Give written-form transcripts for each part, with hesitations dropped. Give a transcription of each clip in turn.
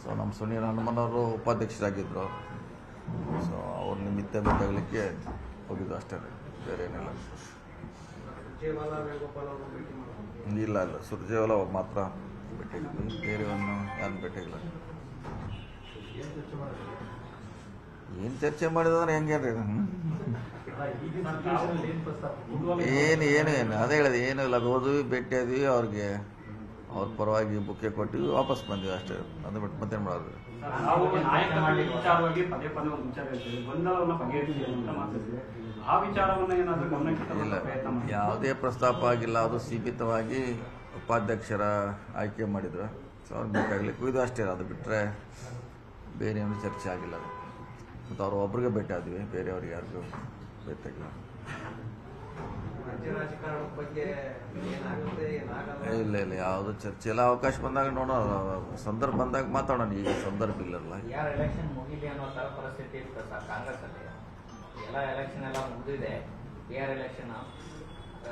So ನಮ್ಮ Sunil ಹನುಮನವರು ಉಪಾಧ್ಯಕ್ಷರಾಗಿದ್ದರು. So ಅವ್ರ ನಿಮಿತ್ತ ಭೇಟಿಯಾಗಲಿಕ್ಕೆ ಹೋಗಿದ್ದು ಅಷ್ಟೇ, ಬೇರೆ ಏನಿಲ್ಲ. ಇಲ್ಲ ಸುರ್ಜೇವಾಲ ಮಾತ್ರ ಭೇಟಿಯಾಗಿದ್ವಿ, ಬೇರೆಯನ್ನು ಯಾರು ಭೇಟಿಯಾಗಿಲ್ಲ. ಏನು ಚರ್ಚೆ ಮಾಡಿದ್ರೆ ಹೆಂಗೇನ್ರಿ? ಏನು ಅದೇ ಹೇಳಿದೆ, ಏನೂ ಇಲ್ಲ. ಹೋದ್ವಿ, ಭೇಟಿಯಾದ್ವಿ, ಅವ್ರಿಗೆ ಅವ್ರ ಪರವಾಗಿ ಬುಕ್ಕೆ ಕೊಟ್ಟಿವಿ, ವಾಪಸ್ ಬಂದ್ವಿ ಅಷ್ಟೇ. ಅದು ಬಿಟ್ಟು ಮತ್ತೇನು ಮಾಡೋದು? ಇಲ್ಲ, ಯಾವುದೇ ಪ್ರಸ್ತಾಪ ಆಗಿಲ್ಲ. ಅದು ಸೀಮಿತವಾಗಿ ಉಪಾಧ್ಯಕ್ಷರ ಆಯ್ಕೆ ಮಾಡಿದ್ರು. ಸೊ ಅವ್ರು ಬೇಕಾಗ್ಲಿಕ್ಕೆ ಇದು ಅಷ್ಟೇ. ಅದು ಬಿಟ್ಟರೆ ಬೇರೆ ಏನು ಚರ್ಚೆ ಆಗಿಲ್ಲ. ಅದು ಮತ್ತು ಅವ್ರು ಒಬ್ರಿಗೆ ಭೇಟಿ ಆದ್ವಿ, ಬೇರೆಯವ್ರಿಗೆ ಯಾರಿಗೂ ಭೇಟಿಯಾಗಿಲ್ಲ. ಇಲ್ಲ ಯಾವುದು ಚರ್ಚೆ ಇಲ್ಲ. ಅವಕಾಶ ಬಂದಾಗ ನೋಡೋಣ, ಸಂದರ್ಭ ಬಂದಾಗ ಮಾತಾಡೋಣ. ಈಗ ಸಂದರ್ಭ ಇಲ್ಲಲ್ಲ.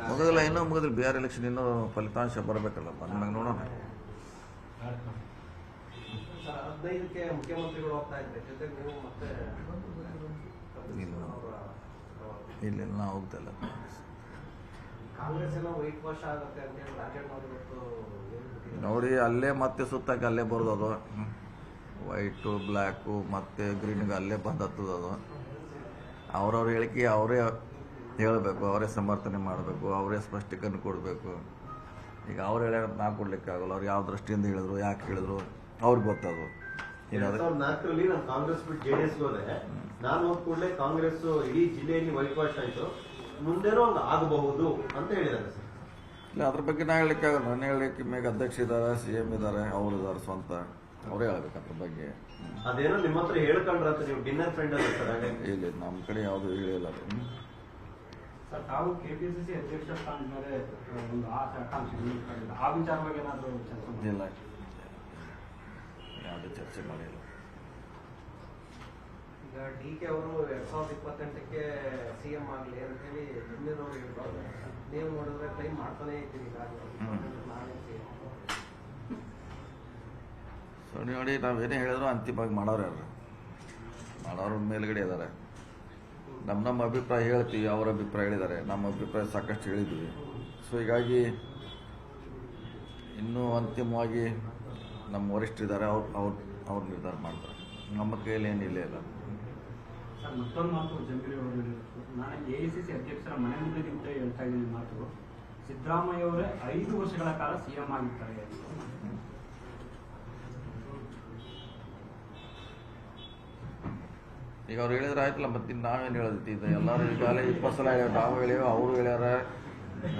ಮುಗಿದಿಲ್ಲ, ಇನ್ನೂ ಮುಗಿದಿಲ್ಲ. ಬಿಹಾರ್ ಎಲೆಕ್ಷನ್ ಇನ್ನೂ ಫಲಿತಾಂಶ ಬರಬೇಕಲ್ಲ, ಬಂದ್ಮ್ಯಾಗ ನೋಡೋಣ. ಇಲ್ಲ ನಾವು ಹೋಗ್ತಲ್ಲ. ನೋಡಿ, ಅಲ್ಲೇ ಮತ್ತೆ ಸುತ್ತಾಕಿ ಅಲ್ಲೇ ಬರೋದು. ಅದು ವೈಟು ಬ್ಲ್ಯಾಕು ಮತ್ತು ಗ್ರೀನ್ಗೆ ಅಲ್ಲೇ ಬಂದತ್ತದ. ಅದು ಅವ್ರವ್ರ ಹೇಳಿಕೆ ಅವರೇ ಹೇಳಬೇಕು, ಅವರೇ ಸಮರ್ಥನೆ ಮಾಡಬೇಕು, ಅವರೇ ಸ್ಪಷ್ಟೀಕರಣ ಕೊಡಬೇಕು. ಈಗ ಅವ್ರು ಹೇಳ್ಯಾರ ನಾ ಕೊಡ್ಲಿಕ್ಕೆ ಆಗೋಲ್ಲ. ಅವ್ರು ಯಾವ ದೃಷ್ಟಿಯಿಂದ ಹೇಳಿದ್ರು, ಯಾಕೆ ಹೇಳಿದ್ರು ಅವ್ರಿಗೆ ಗೊತ್ತದು. 2004 ನಾನು ಕಾಂಗ್ರೆಸ್ ಬಿಟ್ಟು JDS ಹೋದೆ. ನಾನು ಹೋದ ಕೂಡಲೇ ಕಾಂಗ್ರೆಸ್ ಇಡೀ ಜಿಲ್ಲೆಯಲ್ಲಿ ವೈಟ್ ವಾಶ್ ಆಯಿತು, ಮುಂದೇನೋ ಹಂಗೆ ಆಗಬಹುದು ಅಂತ ಹೇಳಿದ್ದಾರೆ ಸರ್. ಇಲ್ಲ, ಅದ್ರ ಬಗ್ಗೆ ನಾ ಹೇಳಲಿಕ್ಕೆ ಆಗಲ್ಲ. ನಾನು ಹೇಳಲಿಕ್ಕೆ ಮೇಗ ಅಧ್ಯಕ್ಷ ಇದ್ದಾರೆ, CM ಇದ್ದಾರೆ, ಅವರು ಇದ್ದಾರೆ, ಸ್ವಂತ ಅವರೇ ಹೇಳ್ಬೇಕು ಅದ್ರ ಬಗ್ಗೆ. ಅದೇನೋ ನಿಮ್ಮ ಹತ್ರ ಹೇಳ್ಕೊಂಡ್ರಂತ ನೀವು ಡಿನ್ನರ್ ಫ್ರೆಂಡ್ ಅಲ್ಲ ಸರ್? ಇಲ್ಲ, ನಮ್ಮ ಕಡೆ ಯಾವುದು ಹೇಳಿಲ್ಲ. ಅದು ಸರ್, ತಾವು KPCC ಅಧ್ಯಕ್ಷ ಸ್ಥಾನದ ಮೇಲೆ ಒಂದು ಆಕಾಂಕ್ಷೆ ಆ ವಿಚಾರವಾಗಿ ಏನಾದರೂ ಚರ್ಚೆ ಇಲ್ಲ, ಯಾವುದೇ ಚರ್ಚೆ ಮಾಡಿಲ್ಲ. ಈಗ DK ಅವರು 2028ಕ್ಕೆ CM ಆಗಲಿ ಅಂತ ಹೇಳಿ ಹಿಂದಿನವ್ರು ಹೇಳ್ತಾರೆ. ನೀವು ನೋಡಿದ್ರೆ ಕ್ಲೈಮ್ ಮಾಡ್ತಾನೆ ಇದ್ದೀರಿ. ಸೊ ನೋಡಿ, ನಾವೇನೇ ಹೇಳಿದ್ರು ಅಂತಿಮವಾಗಿ ಮಾಡೋರು ಯಾರು? ಮಾಡೋರ ಮೇಲ್ಗಡೆ ಇದ್ದಾರೆ. ನಮ್ಮ ಅಭಿಪ್ರಾಯ ಹೇಳ್ತೀವಿ, ಅವ್ರ ಅಭಿಪ್ರಾಯ ಹೇಳಿದ್ದಾರೆ, ನಮ್ಮ ಅಭಿಪ್ರಾಯ ಸಾಕಷ್ಟು ಹೇಳಿದ್ದೀವಿ. ಸೊ ಹೀಗಾಗಿ ಇನ್ನೂ ಅಂತಿಮವಾಗಿ ನಮ್ಮ ವರಿಷ್ಠರಿದ್ದಾರೆ, ಅವ್ರು ನಿರ್ಧಾರ ಮಾಡ್ತಾರೆ. ನಮ್ಮ ಕೈಯಲ್ಲಿ ಏನಿಲ್ಲ ಇಲ್ಲ. ಸರ್, ಮತ್ತೊಂದು ಮಾತು ಜಂಗೀರಿ ಅವರು ಹೇಳಿದ್ರು, ನಾನು AICC ಅಧ್ಯಕ್ಷರ ಮನೆ ಮುಂದೆ ನಿಂತ ಹೇಳ್ತಾ ಇದ್ದೀನಿ ಮಾತು, ಸಿದ್ದರಾಮಯ್ಯ ಅವರೇ 5 ವರ್ಷಗಳ ಕಾಲ CM ಆಗಿರ್ತಾರೆ. ಈಗ ಅವ್ರು ಹೇಳಿದ್ರೆ ಆಯ್ತಲ್ಲ, ಮತ್ತೆ ನಾವೇನು ಹೇಳೋದೈತಿ? ಇದು ಎಲ್ಲರೂ ಈಗಾಗಲೇ 20 ಸಲ ಹೇಳ್ಯಾರ, ನಾವು ಹೇಳ್ಯಾವ, ಅವರು ಹೇಳ್ಯಾರ,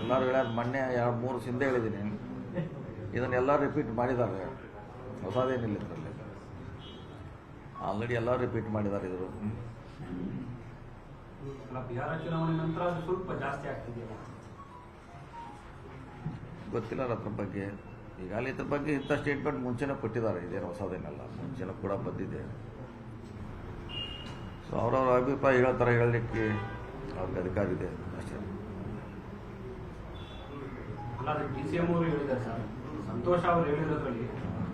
ಎಲ್ಲರೂ ಹೇಳ್ಯಾರ. ಮೊನ್ನೆ 2-3 ಹಿಂದೆ ಹೇಳಿದ್ದೀನಿ. ಇದನ್ನೆಲ್ಲ ರಿಪೀಟ್ ಮಾಡಿದ್ದಾರೆ, ಹೊಸದೇನಿಲ್ಲ ಇದರಲ್ಲಿ. ಆಲ್ರೆಡಿ ಎಲ್ಲ ರಿಪೀಟ್ ಮಾಡಿದ್ದಾರೆ ಇದ್ರು. ಬಿಹಾರ ಚುನಾವಣೆ ನಂತರ ಅದು ಸ್ವಲ್ಪ ಜಾಸ್ತಿ ಆಗ್ತಿದೆಯಲ್ಲ, ಗೊತ್ತಿಲ್ಲ ಅದ್ರ ಬಗ್ಗೆ. ಈಗಾಗಲೇ ಇದ್ರ ಬಗ್ಗೆ ಇಂಥ ಸ್ಟೇಟ್ಮೆಂಟ್ ಮುಂಚೆನೇ ಕೊಟ್ಟಿದ್ದಾರೆ, ಇದೇನು ಹೊಸದೇನಲ್ಲ, ಮುಂಚೆನೂ ಕೂಡ ಬಂದಿದೆ. ಸೊ ಅವ್ರವ್ರ ಅಭಿಪ್ರಾಯ ಹೇಳ್ತಾರೆ, ಹೇಳಲಿಕ್ಕೆ ಅವ್ರಿಗೆ ಅಧಿಕಾರ ಇದೆ ಅಷ್ಟೇ. ಅಲ್ಲ, DCM ಅವರು ಹೇಳಿದ್ದಾರೆ ಸರ್, ಸಂತೋಷ್ ಅವರು ಹೇಳಿರೋದ್ರಲ್ಲಿ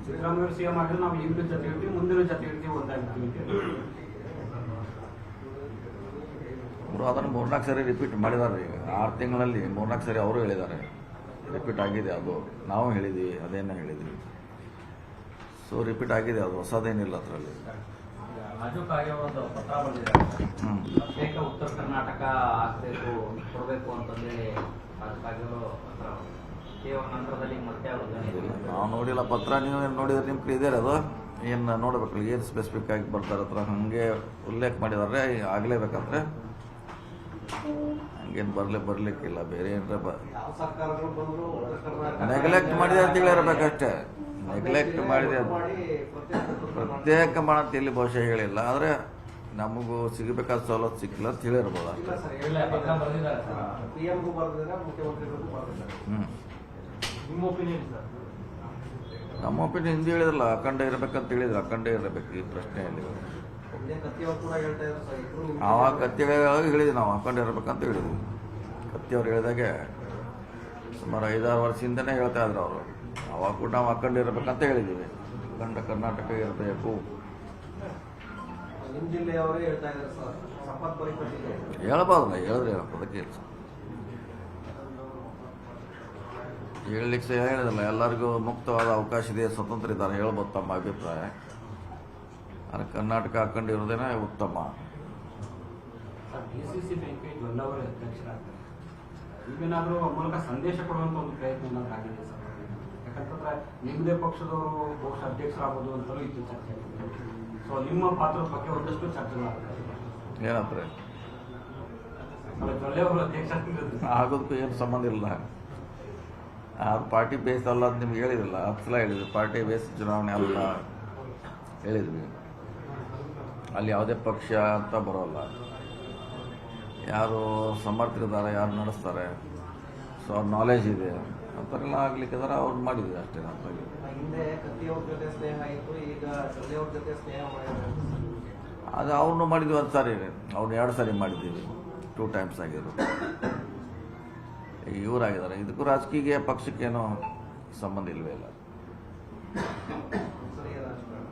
ಸಿದ್ದರಾಮಯ್ಯ CM ಆಗಿದ್ರೆ ನಾವು ಈಗಲೂ ಜೊತೆ ಇರ್ತೀವಿ, ಮುಂದಿನ ಜೊತೆ ಇರ್ತೀವಿ, ಒಂದಾಗಿರ್ತೀವಿ. ಅವರು ಅದನ್ನು 3-4 ಸರಿ ರಿಪೀಟ್ ಮಾಡಿದ್ದಾರೆ. ಈಗ 6 ತಿಂಗಳಲ್ಲಿ 3-4 ಸರಿ ಅವರು ಹೇಳಿದ್ದಾರೆ, ರಿಪೀಟ್ ಆಗಿದೆ. ಅದು ನಾವು ಹೇಳಿದ್ವಿ, ಅದೇನೋ ಹೇಳಿದ್ವಿ. ಸೊ ರಿಪೀಟ್ ಆಗಿದೆ, ಅದು ಹೊಸದೇನಿಲ್ಲ ಅದರಲ್ಲಿ. ರಾಜು ಕಾಗೆ ಒಂದು ಪತ್ರ ಬಂದಿದ್ದಾರೆ, ಪ್ರತ್ಯೇಕ ಉತ್ತರ ಕರ್ನಾಟಕ ಆಗ್ಬೇಕು ಕೊಡಬೇಕು ಅಂತಂದೇಳಿ ರಾಜು ಕಾಗೆ ಅವರು ನಂತರದಲ್ಲಿ ಮತ್ತೆ ನಾವು ನೋಡಿಲ್ಲ ಪತ್ರ. ನೀವು ಏನು ನೋಡಿದ್ರೆ ನಿಮ್ಮ ಕಡೆ ಇದೆ ಅದು, ಏನು ನೋಡ್ಬೇಕಲ್ಲ, ಏನು ಸ್ಪೆಸಿಫಿಕ್ ಆಗಿ ಬರ್ತಾರೆ ಹತ್ರ ಹಾಗೆ ಉಲ್ಲೇಖ ಮಾಡಿದ್ದಾರೆ. ಆಗಲೇಬೇಕಂದ್ರೆ ಹಂಗೇನು ಬರಲಿಕ್ಕಿಲ್ಲ. ಬೇರೆ ಏನಾರ ನೆಗ್ಲೆಕ್ಟ್ ಮಾಡಿದೆ ಅಂತ ಹೇಳಿರ್ಬೇಕಷ್ಟೇ. ನೆಗ್ಲೆಕ್ಟ್ ಮಾಡಿದೆ, ಪ್ರತ್ಯೇಕ ಮಾಡಂತ ಇಲ್ಲಿ ಬಹುಶಃ ಹೇಳಿಲ್ಲ. ಆದರೆ ನಮಗೂ ಸಿಗಬೇಕಾದ ಸವಲತ್ತು ಸಿಕ್ಕಿಲ್ಲ ಅಂತ ಹೇಳಿರ್ಬೋದು ಅಷ್ಟೇ. ನಮ್ಮ ಒಪಿನಿಯನ್ ಹಿಂದೆ ಹೇಳಿದ್ರಲ್ಲ, ಅಖಂಡ ಇರಬೇಕಂತ ಹೇಳಿದ್ರು. ಅಖಂಡ ಇರಬೇಕು, ಈ ಪ್ರಶ್ನೆಯಲ್ಲಿ. ಆವಾಗ ಕತ್ತಿಗಳಾಗ ಹೇಳಿದ್ವಿ ನಾವು, ಅಖಂಡ ಇರಬೇಕಂತ ಹೇಳಿದ್ವಿ. ಕತ್ತಿಯವ್ರು ಹೇಳಿದಾಗೆ ಸುಮಾರು 5-6 ವರ್ಷದಿಂದನೇ ಹೇಳ್ತಾ ಇದ್ರು ಅವರು. ಅವಾಗ ಕೂಡ ನಾವು ಅಖಂಡ ಇರಬೇಕಂತ ಹೇಳಿದ್ದೀವಿ. ಅಖಂಡ ಕರ್ನಾಟಕ ಇರಬೇಕು. ನಿಮ್ಮ ಜಿಲ್ಲೆಯವರೇ ಹೇಳ್ತಾ ಇದ್ದಾರೆ ಸರ್, ಶಪಥ ಪರಿಪಟ್ಟಿದೆ. ಹೇಳ್ಬೋದಲ್ಲ, ಹೇಳಿದ್ರೆ ಅದಕ್ಕೆ ಹೇಳಲಿಕ್ಕೆ ಹೇಳಿದಲ್ಲ, ಎಲ್ಲರಿಗೂ ಮುಕ್ತವಾದ ಅವಕಾಶ ಇದೆ, ಸ್ವತಂತ್ರ ಇದ್ದಾರೆ, ಹೇಳ್ಬೋದು ತಮ್ಮ ಅಭಿಪ್ರಾಯ. ಆದರೆ ಕರ್ನಾಟಕ ಹಾಕೊಂಡಿರೋದೇನೆ ಉತ್ತಮ. DCC ವೆಂಕಟೇಶ್ ಒಳ್ಳವರೇ ಅಧ್ಯಕ್ಷರಾಗ್ತಾರೆ. ಈಗೇನಾದರೂ ಮೂಲಕ ಸಂದೇಶ ಕೊಡುವಂಥ ಒಂದು ಪ್ರಯತ್ನ ಏನಾದರೂ ಆಗಿದೆ ಸರ್? ಯಾಕಂತಂದ್ರೆ ನಿಮ್ಮದೇ ಪಕ್ಷದವರು ಬಹುಶಃ ಅಧ್ಯಕ್ಷರಾಗೋದು ಅಂತಲೂ ಇತ್ತು ಚರ್ಚೆ. ಸೊ ನಿಮ್ಮ ಪಾತ್ರದ ಬಗ್ಗೆ ಒಂದಷ್ಟು ಚರ್ಚೆಗಳಾಗ್ತದೆ. ಏನಂದ್ರೆ ಒಳ್ಳೆಯವರು ಅಧ್ಯಕ್ಷ ಆಗೋದಕ್ಕೂ ಏನು ಸಂಬಂಧ ಇಲ್ಲ. ಅದು ಪಾರ್ಟಿ ಬೇಸ್ ಅಲ್ಲ ಅಂತ ನಿಮ್ಗೆ ಹೇಳಿದಿಲ್ಲ, 10 ಸಲ ಹೇಳಿದ್ವಿ. ಪಾರ್ಟಿ ಬೇಸ್ ಚುನಾವಣೆ ಅಲ್ಲ ಹೇಳಿದ್ವಿ. ಅಲ್ಲಿ ಯಾವುದೇ ಪಕ್ಷ ಅಂತ ಬರೋಲ್ಲ, ಯಾರು ಸಮರ್ಥರಿದ್ದಾರೆ, ಯಾರು ನಡೆಸ್ತಾರೆ, ಸೊ ಅವ್ರ ನಾಲೆಜ್ ಇದೆ ಅಂತಾರೆಲ್ಲ ಆಗ್ಲಿಕ್ಕಿದ್ರೆ ಅವ್ರು ಮಾಡಿದ್ವಿ ಅಷ್ಟೇ. ಹಿಂದೆ ಕತ್ತಿಯವ್ರ ಜೊತೆ ಸ್ನೇಹ ಆಯಿತು, ಈಗ ಸೊಳ್ಳೆಯವ್ರ ಜೊತೆ ಸ್ನೇಹ ಮಾಡಿದ್ರು. ಅದು ಅವ್ರನ್ನೂ ಮಾಡಿದ್ವಿ, 1 ಸಾರಿ, ಅವ್ರು 2 ಸಾರಿ ಮಾಡಿದ್ದೀವಿ, 2 ಟೈಮ್ಸ್ ಆಗಿದ್ರು. ಇವರಾಗಿದ್ದಾರೆ. ಇದಕ್ಕೂ ರಾಜಕೀಯ ಪಕ್ಷಕ್ಕೇನೋ ಸಂಬಂಧ ಇಲ್ವೇ ಇಲ್ಲ. ಸ್ಥಳೀಯ ರಾಜಕಾರಣ,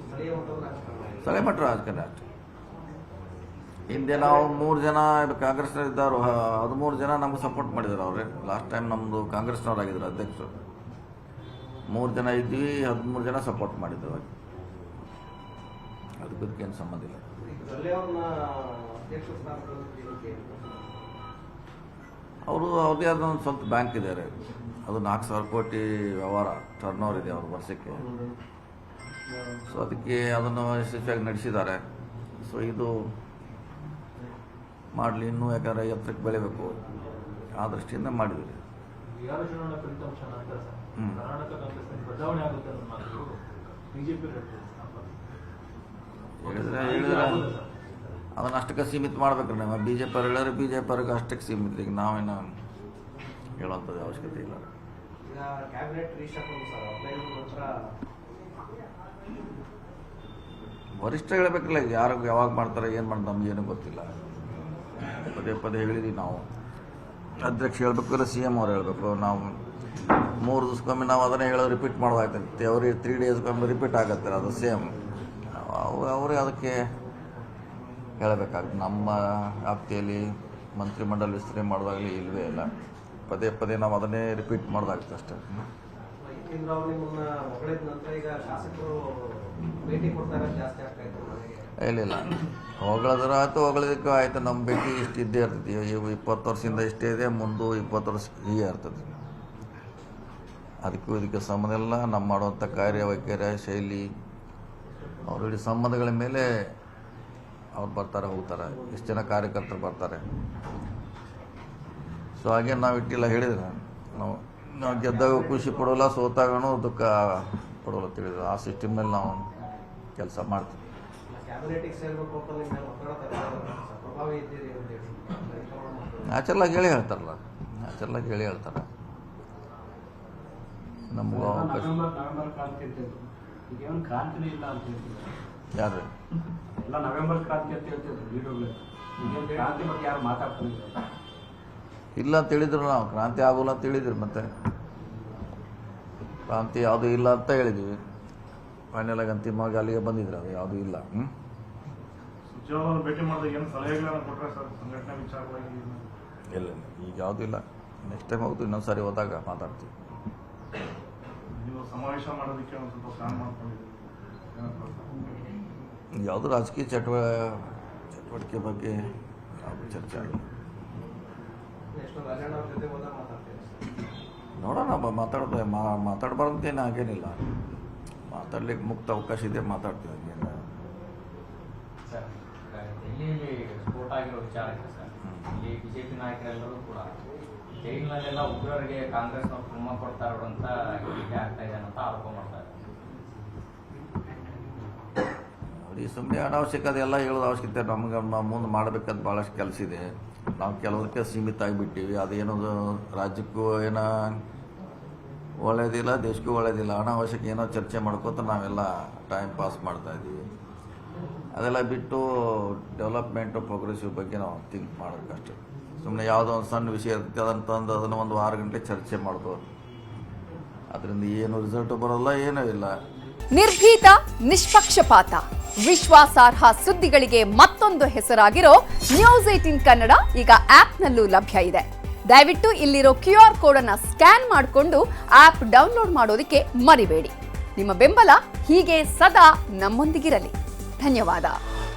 ಸ್ಥಳೀಯ ಮಟ್ಟದ ರಾಜಕಾರಣ, ಸ್ಥಳೀಯ ಮಟ್ಟ ರಾಜಕಾರಣ ಅಷ್ಟೇ. ಹಿಂದೆ ನಾವು 3 ಜನ ಕಾಂಗ್ರೆಸ್ನವರಿದ್ದರು, 13 ಜನ ನಮ್ಗೆ ಸಪೋರ್ಟ್ ಮಾಡಿದ್ರು. ಅವ್ರೆ ಲಾಸ್ಟ್ ಟೈಮ್ ನಮ್ಮದು ಕಾಂಗ್ರೆಸ್ನವರಾಗಿದ್ದರು ಅಧ್ಯಕ್ಷರು. 3 ಜನ ಇದ್ವಿ, 13 ಜನ ಸಪೋರ್ಟ್ ಮಾಡಿದ್ರು. ಅದಕ್ಕೇನು ಸಂಬಂಧ ಇಲ್ಲ. ಸೊಳ್ಳೆಯವ್ರನ್ನ ಅಧ್ಯಕ್ಷ ಸ್ಥಾನದಲ್ಲಿ ಅವರು ಅವ್ರದೇ ಆದ ಒಂದು ಸ್ವಂತ ಬ್ಯಾಂಕ್ ಇದ್ದಾರೆ, ಅದು 4,000 ಕೋಟಿ ವ್ಯವಹಾರ ಟರ್ನ್ ಓವರ್ ಇದೆ ಅವ್ರ ವರ್ಷಕ್ಕೆ. ಸೊ ಅದಕ್ಕೆ ಅದನ್ನು ಯಶಸ್ವಿಯಾಗಿ ನಡೆಸಿದ್ದಾರೆ. ಸೊ ಇದು ಮಾಡಲಿ, ಇನ್ನೂ ಯಾಕಂದರೆ ಎತ್ತರಕ್ಕೆ ಬೆಳಿಬೇಕು ಆ ದೃಷ್ಟಿಯಿಂದ ಮಾಡಿದ್ದೀವಿ. ಬಿಹಾರ ಚುನಾವಣೆ ಫಲಿತಾಂಶ ನಂತರ ಕರ್ನಾಟಕ ಕಾಂಗ್ರೆಸ್ ಬದಲಾವಣೆ ಆಗುತ್ತೆ ಅನ್ನೋ ಮಾತು ಬಿಜೆಪಿ ಹೇಳಿದ್ರೆ ಅದನ್ನು ಅಷ್ಟಕ್ಕೆ ಸೀಮಿತ ಮಾಡ್ಬೇಕ್ರಿ. ನಾವು BJP ಅವ್ರು ಹೇಳಿದ್ರೆ BJP ಅವ್ರಿಗೆ ಅಷ್ಟಕ್ಕೆ ಸೀಮಿತ. ಈಗ ನಾವೇನು ಹೇಳುವಂಥದ್ದು ಅವಶ್ಯಕತೆ ಇಲ್ಲ. ಈಗ ಕ್ಯಾಬಿನೆಟ್ ರೀಶಫಲ್ ಸರ್, ಹದಿನೈದು ನಂತರ ವರಿಷ್ಠ ಹೇಳಬೇಕಲ್ಲ, ಇದು ಯಾರು ಯಾವಾಗ ಮಾಡ್ತಾರೆ, ಏನು ಮಾಡ್ತಾರೆ ನಮಗೇನು ಗೊತ್ತಿಲ್ಲ. ಪದೇ ಪದೇ ಹೇಳಿದ್ವಿ ನಾವು. ಅಧ್ಯಕ್ಷ ಹೇಳಬೇಕು, CM ಅವ್ರು ಹೇಳಬೇಕು. ನಾವು 3 ದಿವಸಕ್ಕೊಮ್ಮೆ ನಾವು ಅದನ್ನೇ ಹೇಳೋದು ರಿಪೀಟ್ ಮಾಡೋದಾಗ್ತೈತೆ. ಅವ್ರಿಗೆ 3 ಡೇಸ್ಗೊಮ್ಮೆ ರಿಪೀಟ್ ಆಗುತ್ತೆ, ಅದು ಸೇಮ್. ಅವರೇ ಅದಕ್ಕೆ ಹೇಳಬೇಕಾಗ್ತದೆ. ನಮ್ಮ ವ್ಯಾಪ್ತಿಯಲ್ಲಿ ಮಂತ್ರಿಮಂಡಲ ವಿಸ್ತರಣೆ ಮಾಡೋದಾಗಲಿ ಇಲ್ಲವೇ ಇಲ್ಲ. ಪದೇ ಪದೇ ನಾವು ಅದನ್ನೇ ರಿಪೀಟ್ ಮಾಡೋದಾಗುತ್ತೆ ಅಷ್ಟೇ. ಯಾಕೆಂದ್ರೆ ಅವ್ರು ನಿಮ್ಮನ್ನ ಹೊಗಳಿದ ನಂತರ ಈಗ ಶಾಸಕರು ಭೇಟಿ ಕೊಡ್ತಾರೆ, ಜಾಸ್ತಿ ಆಗ್ತಾ ಇತ್ತು ಮನೆಗೆ. ಇಲ್ಲ, ಹೊಗಳಿದ್ರೆ ಆಯ್ತು, ಹೊಗಳಿದಕ್ಕೂ ಆಯಿತು. ನಮ್ಮ ಭೇಟಿ ಇಷ್ಟು ಇದ್ದೇ ಇರ್ತೈತಿ. ಇವು 20 ವರ್ಷದಿಂದ ಇಷ್ಟೇ ಇದೆ, ಮುಂದೆ 20 ವರ್ಷ ಹೀಗೆ ಇರ್ತದೆ. ಅದಕ್ಕೂ ಇದಕ್ಕೆ ಸಂಬಂಧ ಇಲ್ಲ. ನಮ್ಮ ಮಾಡುವಂಥ ಕಾರ್ಯವೈಖರ್ಯ ಶೈಲಿ, ಅವ್ರ ಸಂಬಂಧಗಳ ಮೇಲೆ ಅವ್ರು ಬರ್ತಾರೆ ಹೋಗ್ತಾರೆ. ಎಷ್ಟು ಜನ ಕಾರ್ಯಕರ್ತರು ಬರ್ತಾರೆ. ಸೊ ಹಾಗೆ ನಾವು ಇಟ್ಟಿಲ್ಲ. ಹೇಳಿದ್ರೆ ನಾವು ಗೆದ್ದಾಗ ಖುಷಿ ಪಡೋಲ್ಲ, ಸೋತಾಗನೂ ದುಃಖ ಪಡೋಲ್ಲ ತಿಳಿದ್ರು. ಆ ಸಿಸ್ಟಮ್ನಲ್ಲಿ ನಾವು ಕೆಲಸ ಮಾಡ್ತೀವಿ. ಕ್ಯಾಬಿನೆಟಿಗೆ ಸೇರ್ಬೇಕು ಅಂತ ನಿಮ್ಮ ಒತ್ತಡ ಪ್ರಭಾವಿ ಇದ್ದೀರಿ ಅಂತ ಹೇಳಿ ನ್ಯಾಚುರಲಾಗಿ ಹೇಳಿ ಹೇಳ್ತಾರಲ್ಲ, ನ್ಯಾಚುರಲಾಗಿ ಹೇಳಿ ಹೇಳ್ತಾರೆ. ನಮಗೂ ನವೆಂಬರ್ ಕ್ರಾಂತಿ ಅಂತ ಹೇಳ್ತಿದ್ರು. ಈಗ ಏನು ಕ್ರಾಂತಿನೇ ಇಲ್ಲ ಅಂತ ಹೇಳ್ತಿದ್ರು. ಯಾರು ಎಲ್ಲ ನವೆಂಬರ್ ಕ್ರಾಂತಿ ಅಂತ ಹೇಳ್ತಿದ್ರು ಲೀಡರ್ಗಳು. ಈಗ ಕ್ರಾಂತಿ ಬಗ್ಗೆ ಯಾರು ಮಾತಾಡ್ತಾರೆ ಇಲ್ಲ ಅಂತ ಹೇಳಿದ್ರು. ನಾವು ಕ್ರಾಂತಿ ಆಗೋಲ್ಲ ಅಂತ ಹೇಳಿದ್ವಿ. ಮತ್ತೆ ಕ್ರಾಂತಿ ಯಾವುದೂ ಇಲ್ಲ ಅಂತ ಹೇಳಿದ್ವಿ. ಫೈನಲಾಗಿ ಅಂತಿಮವಾಗಿ ಅಲ್ಲಿಗೆ ಬಂದಿದ್ರು. ಅದು ಯಾವುದೂ ಇಲ್ಲ. ಭೇಟಿ ಮಾಡಿದಾಗ ಏನು ಸಲಹೆಗಳನ್ನು ಕೊಟ್ಟರೆ ಸರ್ ಸಂಘಟನೆ ವಿಚಾರವಾಗಿ? ಇಲ್ಲ, ಈಗ ಯಾವುದೂ ಇಲ್ಲ. ನೆಕ್ಸ್ಟ್ ಟೈಮ್ ಹೋಗ್ತೀವಿ, ಇನ್ನೊಂದು ಸಾರಿ ಹೋದಾಗ ಮಾತಾಡ್ತೀವಿ. ನೀವು ಸಮಾವೇಶ ಮಾಡೋದಕ್ಕೆ ಒಂದು ಸ್ವಲ್ಪ ಪ್ಲಾನ್ ಮಾಡ್ಕೊಂಡಿದ್ದೀವಿ. ಯಾವುದೂ ರಾಜಕೀಯ ಚಟುವಟಿಕೆ ಬಗ್ಗೆ ಯಾವುದು ಚರ್ಚೆ ಆಗಿಲ್ಲ. ಎಷ್ಟು ರಾಜಣ್ಣ ಅವ್ರ ಜೊತೆ ಹೋದಾಗ ಮಾತಾಡ್ತೀವಿ. ನೋಡೋಣ, ಮಾತಾಡಬಾರ್ದಂತೇನು ಹಾಗೇನಿಲ್ಲ. ಮಾತಾಡ್ಲಿಕ್ಕೆ ಮುಕ್ತ ಅವಕಾಶ ಇದೆ, ಮಾತಾಡ್ತೀವಿ. ಹಂಗೇನು ಸರ್, ಡೆಲ್ಲಿಯಲ್ಲಿ ಸ್ಫೋಟ ಆಗಿರೋ ವಿಚಾರಕ್ಕೆ ಸರ್, ಇಲ್ಲಿ ಬಿಜೆಪಿ ನಾಯಕರೆಲ್ಲರೂ ಕೂಡ ಜೈಲಿನಲ್ಲೆಲ್ಲ ಉಗ್ರರಿಗೆ ಕಾಂಗ್ರೆಸ್ನವ್ರು ಕುಮ್ಮ ಕೊಡ್ತಾರೋ ಅಂತ ಟೀಕೆ ಆಗ್ತಾ ಇದೆ ಅಂತ ಆರೋಪ ಮಾಡ್ತಾರೆ. ನೋಡಿ, ಸುಮ್ಮನೆ ಅನಾವಶ್ಯಕ ಅದೆಲ್ಲ ಹೇಳೋದು ಅವಶ್ಯಕತೆ ನಮ್ಗೆ ಮುಂದೆ ಮಾಡಬೇಕಂತ ಭಾಳಷ್ಟು ಕೆಲಸ ಇದೆ. ನಾವು ಕೆಲವದಕ್ಕೆ ಸೀಮಿತ ಆಗಿಬಿಟ್ಟಿವಿ. ಅದೇನೋ ರಾಜ್ಯಕ್ಕೂ ಏನೋ ಒಳ್ಳೇದಿಲ್ಲ, ದೇಶಕ್ಕೂ ಒಳ್ಳೇದಿಲ್ಲ. ಅನಾವಶ್ಯಕ ಏನೋ ಚರ್ಚೆ ಮಾಡ್ಕೋತ ನಾವೆಲ್ಲ ಟೈಮ್ ಪಾಸ್ ಮಾಡ್ತಾಯಿದ್ದೀವಿ. ಅದೆಲ್ಲ ಬಿಟ್ಟು ಡೆವಲಪ್ಮೆಂಟು ಪ್ರೋಗ್ರೆಸಿವ್ ಬಗ್ಗೆ ನಾವು ಥಿಂಕ್ ಮಾಡೋಕ್ಕಷ್ಟೇ. ಸುಮ್ಮನೆ ಯಾವುದೋ ಒಂದು ಸಣ್ಣ ವಿಷಯ ಇರುತ್ತೆ, ಅದನ್ನು ತಂದು ಅದನ್ನು ಒಂದು 6 ಗಂಟೆ ಚರ್ಚೆ ಮಾಡೋದು, ಅದರಿಂದ ಏನು ರಿಸಲ್ಟ್ ಬರೋಲ್ಲ, ಏನೂ ಇಲ್ಲ. ನಿರ್ಭೀತ, ನಿಷ್ಪಕ್ಷಪಾತ, ವಿಶ್ವಾಸಾರ್ಹ ಸುದ್ದಿಗಳಿಗೆ ಮತ್ತೊಂದು ಹೆಸರಾಗಿರೋ ನ್ಯೂಸ್ 18 ಕನ್ನಡ ಈಗ ಆಪ್ನಲ್ಲೂ ಲಭ್ಯ ಇದೆ. ದಯವಿಟ್ಟು ಇಲ್ಲಿರೋ QR ಕೋಡ್ ಅನ್ನ ಸ್ಕ್ಯಾನ್ ಮಾಡಿಕೊಂಡು ಆಪ್ ಡೌನ್ಲೋಡ್ ಮಾಡೋದಕ್ಕೆ ಮರಿಬೇಡಿ. ನಿಮ್ಮ ಬೆಂಬಲ ಹೀಗೆ ಸದಾ ನಮ್ಮೊಂದಿಗಿರಲಿ. ಧನ್ಯವಾದ.